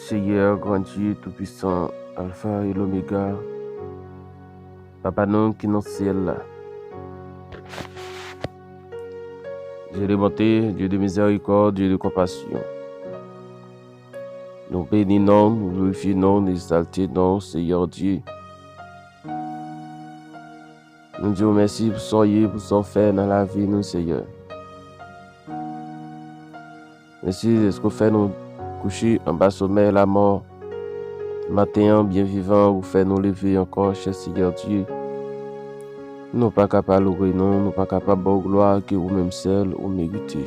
Seigneur, grand Dieu tout-puissant, Alpha et l'Oméga, Papa nous qui nous ciel. Dieu de bonté, Dieu de miséricorde, Dieu de compassion. Nous bénissons, nous glorifions, nous exaltons, Seigneur Dieu. Nous disons merci pour ce pour ce fait dans la vie, nous, Seigneur. Merci de ce que fait nous coucher en bas sommeil, la mort. Matin, bien vivant, vous faites nous lever encore, cher Seigneur Dieu. Nous ne sommes pas capables de louer, nous ne sommes pas capables de gloire que vous-même seul vous méritez.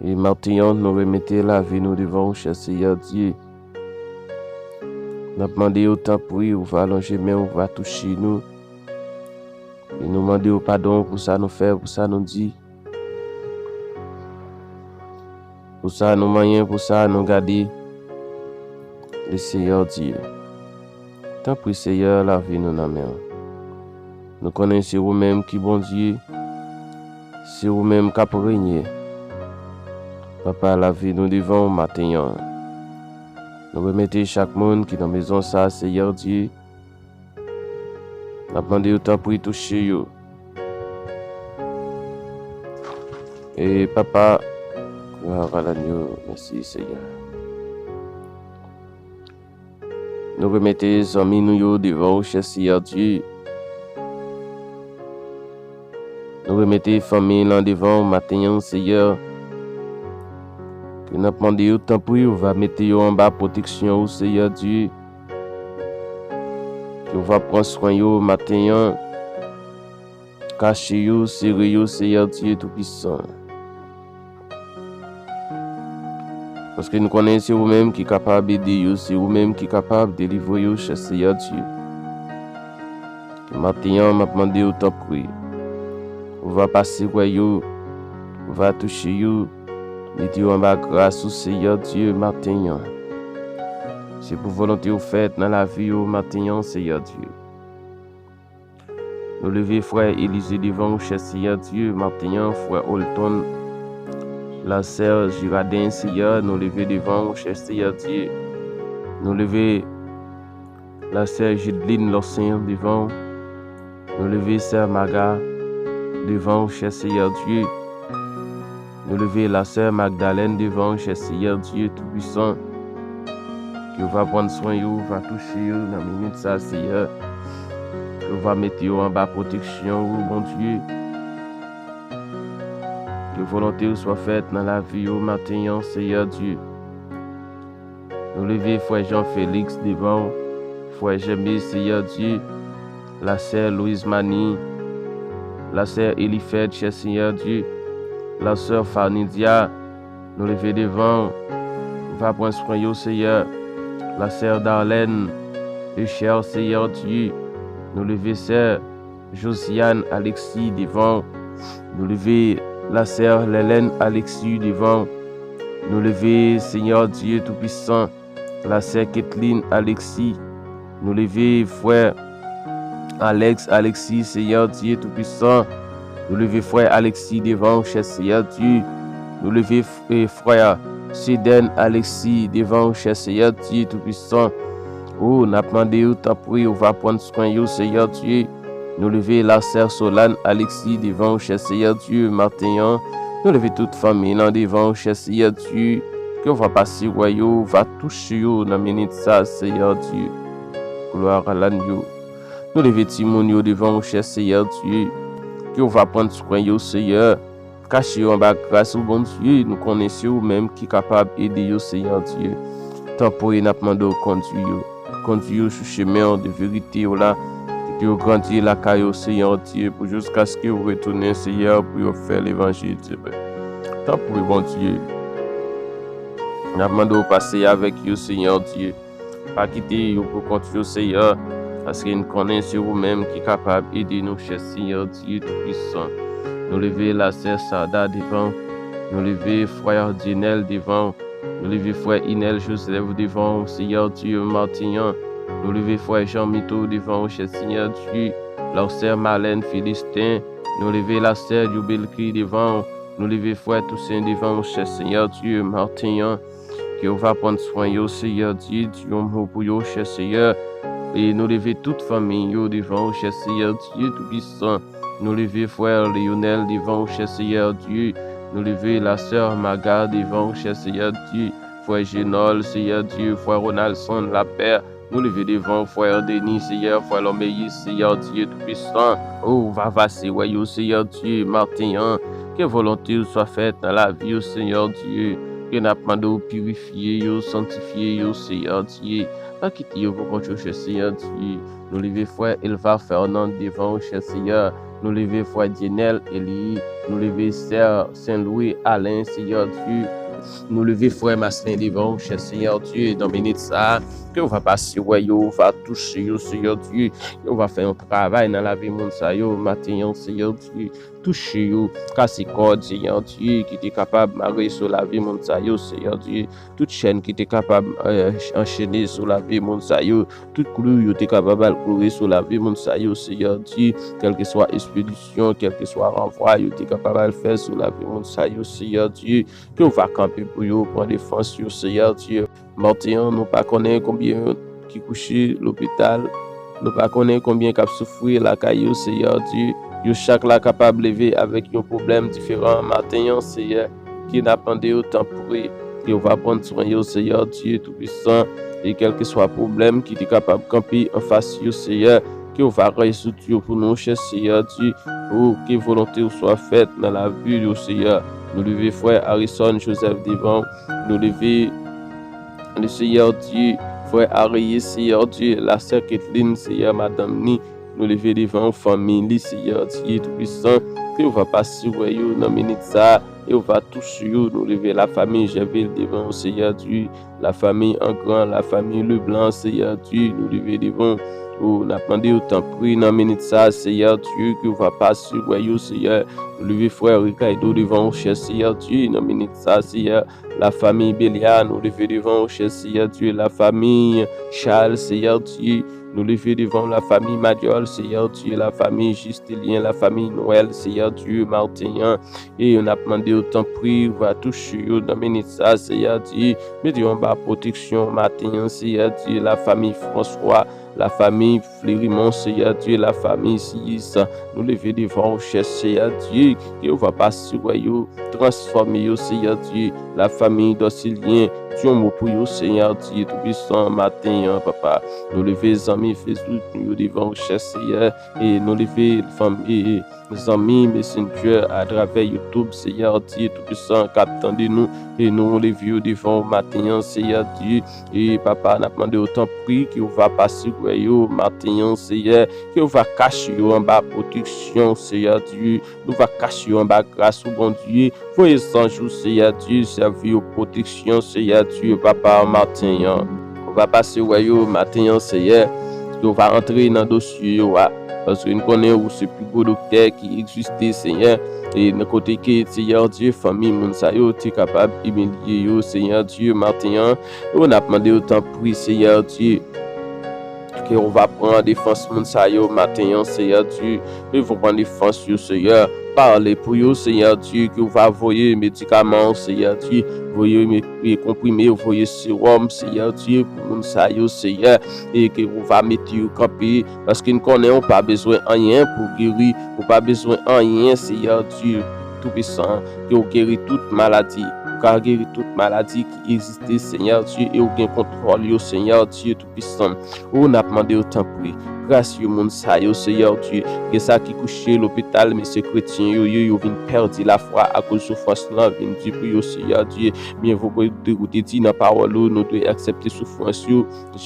Et maintenant, nous remettons la vie nous devant, cher Seigneur Dieu. Nous demandons autant pour vous, va allonger main, vous va toucher nous. Et nous demandons pardon pour ça nous faire, pour ça nous dit. Pour ça nous moyens, pour ça nous garder. Le Seigneur Dieu. Tant pis Seigneur, la vie nous n'a main. Nous connaissons vous-même qui bon Dieu. C'est vous-même qui a régné. Papa, la vie nous devant matin. Nous remettons chaque monde qui est dans la maison, ça, Seigneur Dieu. Nous demandons autant pour y toucher. Et papa, gloire à l'agneau, merci Seigneur. Nous remettons les amis nous devant, cher Seigneur Dieu. Nous remettons les familles là devant, matin, Seigneur. Que nous demandons autant pour vous, va mettre en bas protection au Seigneur Dieu. Que va prendre soin de matin. Cacher vous, serrer Seigneur Dieu tout-puissant. Parce que nous connaissons vous-même qui est capable d'aider, c'est vous-même qui est capable de délivrer, cher Seigneur Dieu. Que maintenant, m'a demandé autant pour vous. On va passer quoi vous, on va toucher vous. Mettez en bas grâce au Seigneur Dieu maintenant. C'est pour volonté au fait dans la vie au maintenant, Seigneur Dieu. Nous levons frère Élisée devant, cher Seigneur Dieu, maintenant, frère Holton. La sœur Girardin, Seigneur, nous levons devant, cher Seigneur Dieu. Nous levons la sœur Gildeline Lorsin devant. Nous levons sœur Maga devant, cher Seigneur Dieu. Nous levons la sœur Magdalène devant, cher Seigneur Dieu tout-puissant. Qui va prendre soin de vous, va toucher vous dans la minute ça, Seigneur. Qui va mettre vous en bas protection, vous, bon Dieu. Que volonté soit faite dans la vie au matin, Seigneur Dieu. Nous levons frère Jean-Félix devant, frère Jémé, Seigneur Dieu, la sœur Louise Mani, la sœur Elifed, cher Seigneur Dieu, la sœur Fanidia, nous levons devant, va prendre soin de Seigneur, la sœur Darlène, le cher Seigneur Dieu, nous levons sœur Josiane Alexis devant, nous levons la sœur Hélène Alexis devant, nous levons Seigneur Dieu Tout-Puissant, la sœur Kathleen Alexis, nous levons frère Alex Alexis, Seigneur Dieu Tout-Puissant, nous levons frère Alexis devant, cher Seigneur Dieu, nous levons frère Siden Alexis devant, cher Seigneur Dieu Tout-Puissant, oh, n'a demandé autant pour on va prendre soin de Seigneur Dieu. Nous lever la sœur Solane Alexis devant, cher Seigneur Dieu, matin. Nous lever toute famille là devant, cher Seigneur Dieu. Que va passer, royaume, va toucher dans la minute ça, Seigneur Dieu. Gloire à l'agneau. Nous lever Timonio devant, cher Seigneur Dieu. Que va prendre soin de Seigneur. Cacher en bas grâce au bon Dieu. Nous connaissons même qui est capable d'aider, Seigneur Dieu. Tant pour nous demander conduire. Conduire sur chemin de vérité là. Que vous grandiez la caille, Seigneur Dieu, pour jusqu'à ce que vous retournez, Seigneur, pour faire l'évangile. Tant pour bon Dieu. Nous demandons de passer avec vous, Seigneur Dieu. Pas quitter vous pour continuer, Seigneur, parce que nous connaissons vous-même qui est capable d'aider nous, cher Seigneur Dieu Tout-Puissant. Nous lever la sœur Sada devant. Nous lever frère Dinel devant. Nous lever frère Inel Joseph devant, Seigneur Dieu, Martignan. Nous levons frère Jean Mito devant, cher Seigneur Dieu, la sœur Marlène Philistin. Nous levons la sœur Joubelki devant. Nous levons frère Toussaint devant, cher Seigneur Dieu, Martignan. que va prendre soin, yo, Seigneur Dieu, du mot pour yo, cher Seigneur. Et nous lever toute famille yo, devant, cher Seigneur Dieu, tout-puissant. Nous lever frère Lionel devant, cher Seigneur Dieu. Nous lever la sœur Maga devant, cher Seigneur Dieu. Frère Génol, Seigneur Dieu, frère Ronaldson, la paix. Nous lever devant, frère Denis, Seigneur, frère Loméis, Seigneur Dieu, tout-puissant. Oh, va passer, ouais, yo, Seigneur Dieu, Martin, que volonté soit faite dans la vie, Seigneur Dieu. Que n'a pas de purifier, yo, sanctifier, yo, Seigneur Dieu. Pas quitter yo pour continuer, cher Seigneur Dieu. Nous lever frère Elva Fernand devant, cher Seigneur. Nous lever frère Dienel Eli. Nous lever sœur Saint-Louis Alain, Seigneur Dieu. Nous lever frère Massin devant, cher Seigneur Dieu. Dans minute ça, que on va passer, ouais, yo, on va toucher, yo, Seigneur Dieu. On va faire un travail dans la vie, mon sa, yo, matin, Seigneur Dieu. Toucher, yo, casser corde, Seigneur Dieu, qui est capable de marrer sur la vie, mon sa, yo, Seigneur Dieu. Toute chaîne qui est capable d'enchaîner sur la vie, mon sa, yo. Toute clou, yo, est capable de clouer sur la vie, mon sa, yo, Seigneur Dieu. Quelle que soit expédition, quel que soit renvoi, yo, est capable de le faire sur la vie, mon sa, yo, Seigneur Dieu. Que on va camper pour yo, prendre défense, yo, Seigneur Dieu. Maintenant, nous pas connaît combien qui couché l'hôpital. Nous pas connaît combien qui a souffert la caillou, Seigneur Dieu. Yo chaque là capable de lever avec un problème différent. Maintenant, Seigneur, qui n'a pas de autant pour eux. Que on va prendre soin, yo, Seigneur Dieu tout-puissant. Et quel que soit le problème qui est capable de camper en face, yo, Seigneur. Que on va résoudre pour nous, cher Seigneur Dieu. Pour que volonté soit faite dans la vie, yo, Seigneur. Nous lever frère Harrison Joseph devant. Nous lever le Seigneur Dieu, frère Arié, Seigneur Dieu, la sœur Kathleen, Seigneur Madame Ni, nous lever devant famille, Seigneur Dieu tout-puissant, que on va passer dans la minute ça, et on va toucher, nous lever la famille Gerville devant Seigneur Dieu, la famille en grand, la famille Leblanc, Seigneur Dieu, nous lever devant. On a demandé autant pris dans minute ça, Seigneur Dieu, que on va passer dans Seigneur, nous lever frère Ricardo devant cher Seigneur Dieu, dans minute ça, Seigneur. La famille Bélia, nous lever devant cher Seigneur Dieu, la famille Charles, Seigneur Dieu, nous lever devant la famille Madiol, Seigneur Dieu, la famille Justelien, la famille Noël, Seigneur Dieu, Martin, et on a demandé autant prix, on va toucher dans minute ça, Seigneur Dieu, mettez en bas protection, Martin, Seigneur Dieu, la famille François, la famille Flérimont, Seigneur Dieu, la famille Sis, nous lever devant cher Seigneur Dieu, et on va passer, transformer, Seigneur Dieu, la famille d'Ocilien, Dieu mot pour vous, Seigneur Dieu, tout-puissant, matin, papa. Nous lever amis Facebook, nous devant cher Seigneur, et nous lever famille, amis, messenger à travers YouTube, Seigneur Dieu, tout-puissant, captant de nous, et nous lever devant matin, Seigneur Dieu, et papa, n'a demandé autant prix qu'on va passer, matin, Seigneur, qu'on va cacher en bas protection, Seigneur Dieu, nous va cacher en bas grâce au bon Dieu, voyez sans jour, Seigneur Dieu, servir aux protection, Seigneur Dieu, papa, matin, on va passer, matin, Seigneur, on va entrer dans le dossier, parce que nous connaissons où c'est plus gros docteur qui existe, Seigneur, et de côté que, Seigneur Dieu, famille, mon sayo, tu es capable d'humilier, Seigneur Dieu, matin, on a demandé autant pour Seigneur Dieu, qu'on va prendre défense mon sayo matin, Seigneur Dieu, mais vous prendre défense, Seigneur, parler pour vous, Seigneur Dieu, que vous va envoyer médicaments, Seigneur Dieu, voyez comprimés, voyez sérum, Seigneur Dieu, pour mon sayo, Seigneur, et que vous va mettre au camper, parce que nous connaissons pas besoin de rien pour guérir, ou pas besoin de rien, Seigneur Dieu, tout puissant, que vous guérit toute maladie. Car guérir toute maladie qui existait, Seigneur Dieu, et aucun contrôle, Seigneur Dieu tout-puissant. On a demandé autant pour grâce au monde, Seigneur Dieu, que ça qui couché l'hôpital, mais ces chrétiens, ils viennent perdre la foi à cause de souffrance, là, viennent dire pour Seigneur Dieu, bien vous pouvez dire dans la parole, nous devons accepter souffrance,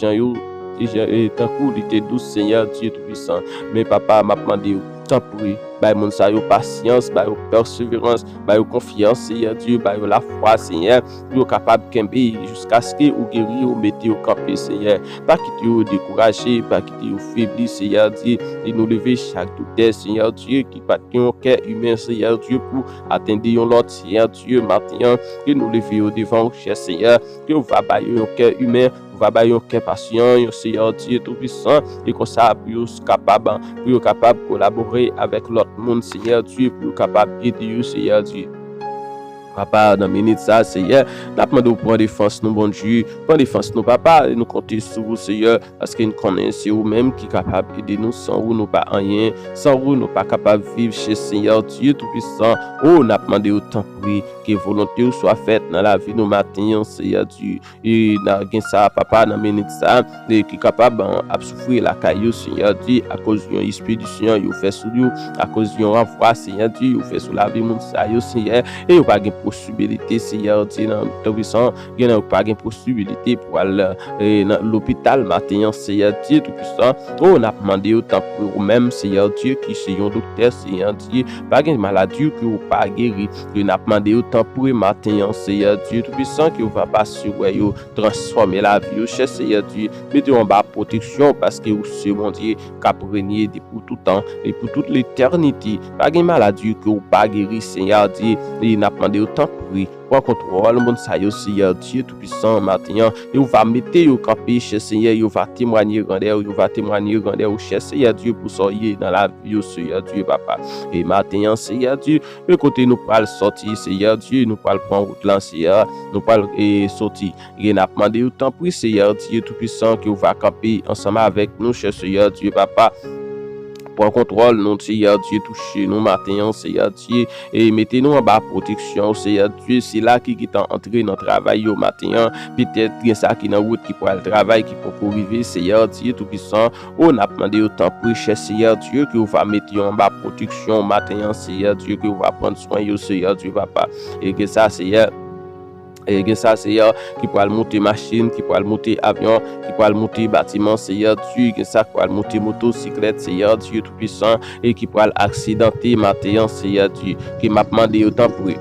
Jean, et tant qu'il était douce, Seigneur Dieu tout-puissant. Mais papa m'a demandé tant pour by mon sa yo patience, by yo persévérance, by yo confiance, Seigneur Dieu, by yo la foi, Seigneur, yo capable kembe jusqu'à ce que ou guéri ou mettez au campé, Seigneur. Pas quitter ou décourager, pas quitter ou faibli, Seigneur Dieu, et nous lever chaque doute, Seigneur Dieu, qui pas un cœur humain, Seigneur Dieu, pour atteindre l'autre, Seigneur Dieu, maintenant, que nous lever au devant, cher Seigneur, que vous va bailler un cœur humain, va bailler un cœur patient, Seigneur Dieu tout puissant, et comme ça, pour capable de collaborer avec l'autre monde, Seigneur Dieu, pour capable d'aider, Seigneur Dieu. Papa, dans minute ça, Seigneur, nous demandons pour défense nous, bon Dieu, pour défense nous, papa, et nous comptons sur vous, Seigneur, parce que nous connaissons vous-même qui est capable d'aider nous, sans vous, nous pas rien, sans vous, nous pas capable de vivre chez Seigneur Dieu Tout-Puissant. Oh, nous demandons autant pour que volonté soit faite dans la vie, nous matin, Seigneur Dieu, et nous ça, papa, dans minute ça, et qui est capable de souffrir la caillou, Seigneur Dieu, à cause de l'esprit du Seigneur, il fait sur nous, à cause de renvoi, Seigneur Dieu, il fait sur la vie, mon Seigneur, et il pas de possibilité, Seigneur Dieu, dans le puissant, il n'y a pas de possibilité pour aller dans l'hôpital matin, Seigneur Dieu Tout-Puissant. Oh, on a demandé autant pour vous-même, Seigneur Dieu, qui c'est un docteur, Seigneur Dieu, pas de maladie que vous pas guéri. On a demandé autant pour vous matin, Seigneur Dieu Tout-Puissant, que vous va passer, transformer la vie, cher Seigneur Dieu, mettez en bas protection, parce que vous, c'est mon Dieu, qui a régné pour tout temps et pour toute l'éternité. Pas de maladie que vous pas guéri, Seigneur Dieu, et on a demandé autant pour vous. Pour contrôle, mon Seigneur Dieu Tout-Puissant, maintenant, et on va mettre au campé, cher Seigneur, il va témoigner grandeur, il va témoigner grandeur, cher Seigneur Dieu, pour sortir dans la vie, Seigneur Dieu, papa. Et maintenant, Seigneur Dieu, le côté nous parle sortir, Seigneur Dieu, nous parle prendre route là, Seigneur, nous parle sortir. Et n'a demandé autant pour Seigneur Dieu Tout-Puissant, que vous va camper ensemble avec nous, cher Seigneur Dieu, papa. Pour contrôle, nous, Seigneur Dieu, touchez nous matin, Seigneur Dieu, et mettez-nous en bas protection, Seigneur Dieu, c'est là qui est entré dans le travail au matin, peut-être que ça qui est dans la route, qui pour le travail, qui pour arriver, Seigneur Dieu, Tout-Puissant, on a demandé autant pour cher Seigneur Dieu, que vous va mettre en bas protection matin, Seigneur Dieu, que vous va prendre soin, Seigneur Dieu, papa, et que ça, Seigneur, et ça, Seigneur, qui pourra monter machine, qui pourra monter avion, qui pourra monter bâtiment, Seigneur Dieu, que ça pourra monter motocyclette, Seigneur Dieu Tout-Puissant, et qui pourra accidenter matin, Seigneur Dieu, qui m'a demandé autant pour eux.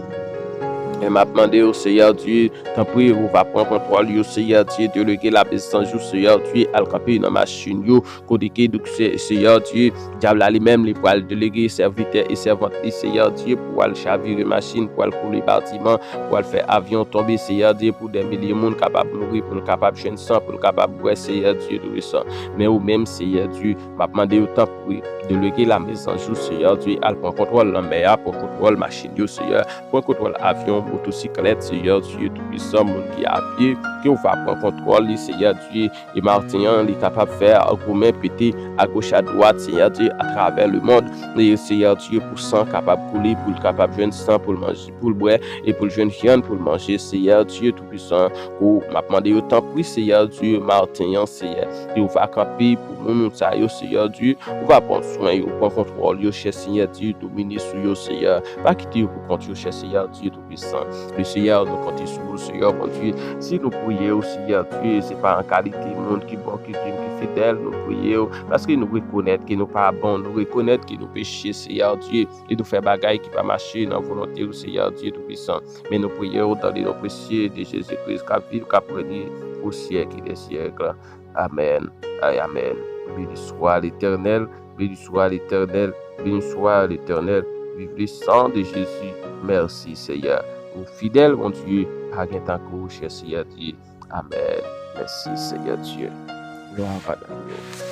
Et m'a demandé au Seigneur Dieu, tant pis, vous va prendre contrôle, au Seigneur Dieu, de lequel la puissance, au Seigneur Dieu, al camper dans machine, yo, côté donc Seigneur Dieu, diable lui-même, les poils délégués, serviteurs et servantes, Seigneur Dieu, pour aller chavirer machine, pour aller couler bâtiment, pour aller faire avion tomber, Seigneur Dieu, pour des milliers de monde capables de mourir, pour le capable de sang, pour le capable de Seigneur Dieu, de sang. Mais au même, Seigneur Dieu, m'a demandé autant pour de lequel la maison, au Seigneur Dieu, al prendre contrôle la mer, pour contrôle machine, yo, Seigneur, pour contrôle avion, motocyclette, Seigneur Dieu Tout-Puissant, mon qui a pied, qui va prendre contrôle, Seigneur Dieu, et Martin, il est capable de faire un gourmet pété à gauche à droite, Seigneur Dieu, à travers le monde, et Seigneur Dieu, pour sang capable de couler, pour le capable de jeune sang, pour le manger, pour le boire, et pour le jeune viande, pour le manger, Seigneur Dieu Tout-Puissant, pour m'a demandé autant pour Seigneur Dieu, Martin, Seigneur, et on va camper pour nous, Seigneur Dieu, on va prendre soin, on prend contrôle, cher Seigneur Dieu, dominer sur vous, Seigneur, pas quitter pour compter, cher Seigneur Dieu Tout-Puissant. Le Seigneur, nous comptons sur le Seigneur, mon Dieu. Si nous prions au Seigneur Dieu, ce n'est pas en qualité monde qui bon, qui est fidèle, nous prions parce que nous reconnaissons que nous pas bon, nous reconnaissons que nous péchons, Seigneur Dieu, et nous faisons bagaille qui va marcher dans la volonté du Seigneur Dieu Tout-Puissant. Mais nous prions dans les noms précieux de Jésus-Christ, qui vit, qui a pris au siècle des siècles. Amen. Amen. Béni soit l'Éternel, béni soit l'Éternel, béni soit l'Éternel. Vive le sang de Jésus. Merci, Seigneur. Fidèle, mon Dieu, à temps cher Seigneur Dieu. Amen. Merci, Seigneur Dieu. Gloire à Dieu.